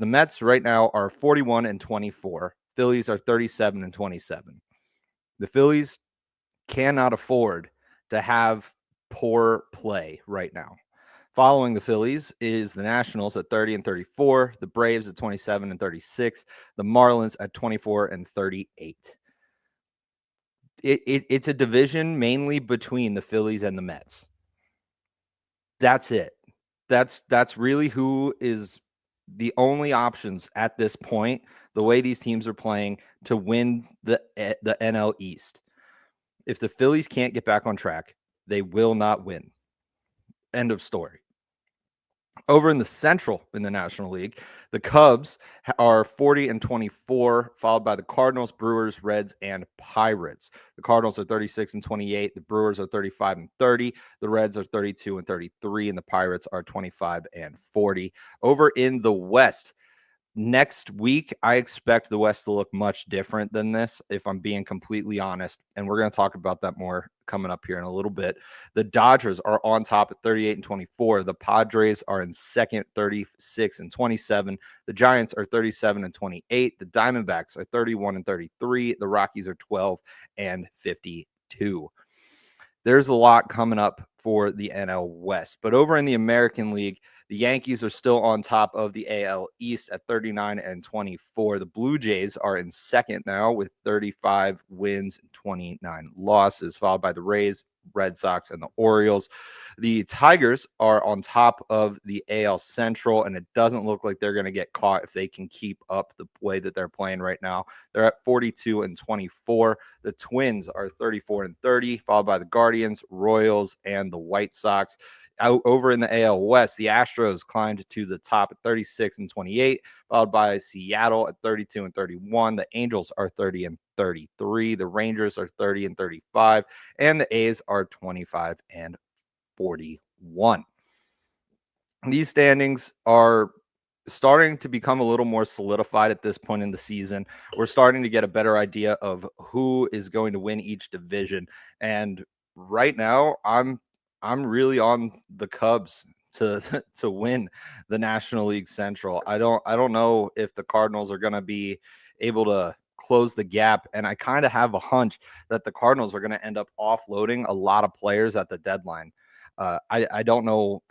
the Mets right now are 41-24. Phillies are 37-27. The Phillies cannot afford to have poor play right now. Following the Phillies is the Nationals at 30-34, the Braves at 27-36, the Marlins at 24-38. It's a division mainly between the Phillies and the Mets. That's it. That's really who is the only options at this point, the way these teams are playing, to win the NL East. If the Phillies can't get back on track, they will not win. End of story. Over in the Central in the National League, the Cubs are 40-24, followed by the Cardinals, Brewers, Reds, and Pirates. The Cardinals are 36-28, the Brewers are 35-30, the Reds are 32-33, and the Pirates are 25-40. Over in the West, next week, I expect the West to look much different than this, if I'm being completely honest. And we're going to talk about that more coming up here in a little bit. The Dodgers are on top at 38-24. The Padres are in second, 36-27. The Giants are 37-28. The Diamondbacks are 31-33. The Rockies are 12-52. There's a lot coming up for the NL West. But over in the American League, the Yankees are still on top of the AL East at 39-24. The Blue Jays are in second now with 35 wins and 29 losses, followed by the Rays, Red Sox, and the Orioles. The Tigers are on top of the AL Central, and it doesn't look like they're going to get caught if they can keep up the way that they're playing right now. They're at 42-24. The Twins are 34-30, followed by the Guardians, Royals, and the White Sox. Over in the AL West, the Astros climbed to the top at 36-28, followed by Seattle at 32-31. The Angels are 30-33. The Rangers are 30-35, and the A's are 25-41. These standings are starting to become a little more solidified at this point in the season. We're starting to get a better idea of who is going to win each division, and right now, I'm really on the Cubs to win the National League Central. I don't know if the Cardinals are going to be able to close the gap, and I kind of have a hunch that the Cardinals are going to end up offloading a lot of players at the deadline. I don't know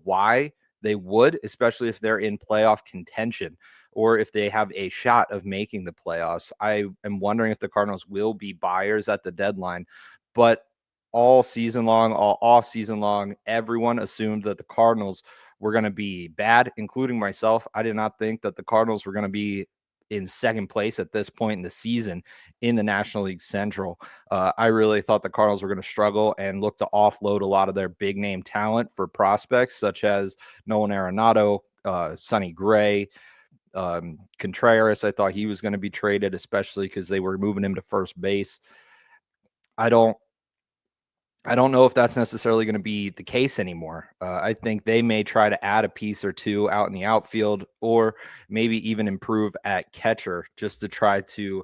why they would, especially if they're in playoff contention or if they have a shot of making the playoffs. I am wondering if the Cardinals will be buyers at the deadline, but all season long, all off season long, everyone assumed that the Cardinals were going to be bad, including myself. I did not think that the Cardinals were going to be in second place at this point in the season in the National League Central. I really thought the Cardinals were going to struggle and look to offload a lot of their big name talent for prospects such as Nolan Arenado, Sonny Gray, Contreras. I thought he was going to be traded, especially because they were moving him to first base. I don't know if that's necessarily going to be the case anymore. I think they may try to add a piece or two out in the outfield, or maybe even improve at catcher just to try to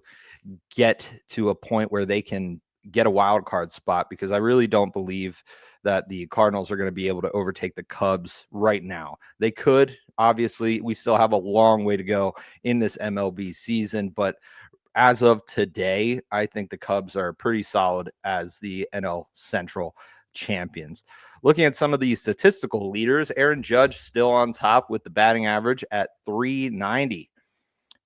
get to a point where they can get a wild card spot, because I really don't believe that the Cardinals are going to be able to overtake the Cubs right now. They could. Obviously, we still have a long way to go in this MLB season, but as of today, I think the Cubs are pretty solid as the NL Central champions. Looking at some of the statistical leaders, Aaron Judge still on top with the batting average at .390.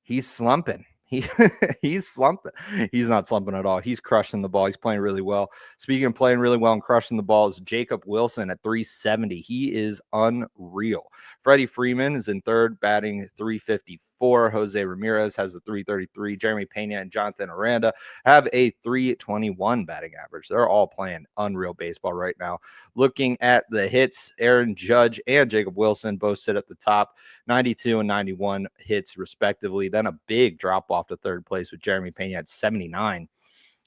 He's slumping. He's slumping. He's not slumping at all. He's crushing the ball. He's playing really well. Speaking of playing really well and crushing the ball, is Jacob Wilson at .370. He is unreal. Freddie Freeman is in third, batting .354. Jose Ramirez has a .333. Jeremy Pena and Jonathan Aranda have a .321 batting average. They're all playing unreal baseball right now. Looking at the hits, Aaron Judge and Jacob Wilson both sit at the top, 92 and 91 hits respectively. Then a big drop off to third place with Jeremy Pena at 79.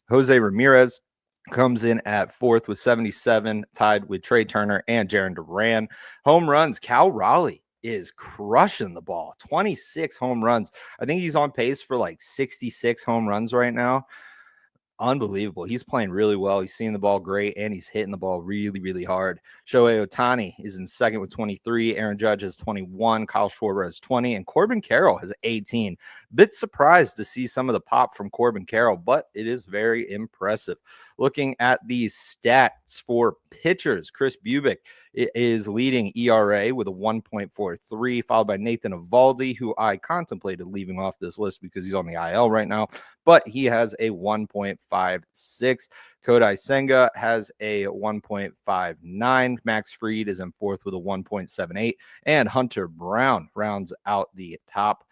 Jose Ramirez comes in at fourth with 77, tied with Trey Turner and Jarren Duran. Home runs, Cal Raleigh is crushing the ball. 26 home runs. I think he's on pace for like 66 home runs right now. Unbelievable. He's playing really well. He's seeing the ball great, and he's hitting the ball really, really hard. Shohei Ohtani is in second with 23. Aaron Judge has 21. Kyle Schwarber has 20. And Corbin Carroll has 18. Bit surprised to see some of the pop from Corbin Carroll, but it is very impressive. Looking at these stats for pitchers, Chris Bubic is leading ERA with a 1.43, followed by Nathan Eovaldi, who I contemplated leaving off this list because he's on the IL right now, but he has a 1.56. Kodai Senga has a 1.59. Max Fried is in fourth with a 1.78. And Hunter Brown rounds out the top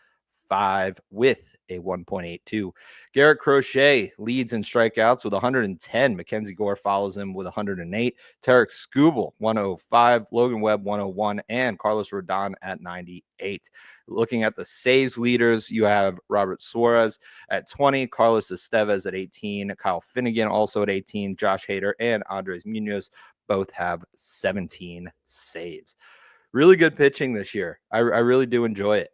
five with a 1.82. Garrett Crochet leads in strikeouts with 110. Mackenzie Gore follows him with 108. Tarek Skubal, 105. Logan Webb, 101. And Carlos Rodon at 98. Looking at the saves leaders, you have Robert Suarez at 20. Carlos Estevez at 18. Kyle Finnegan also at 18. Josh Hader and Andres Munoz both have 17 saves. Really good pitching this year. I really do enjoy it.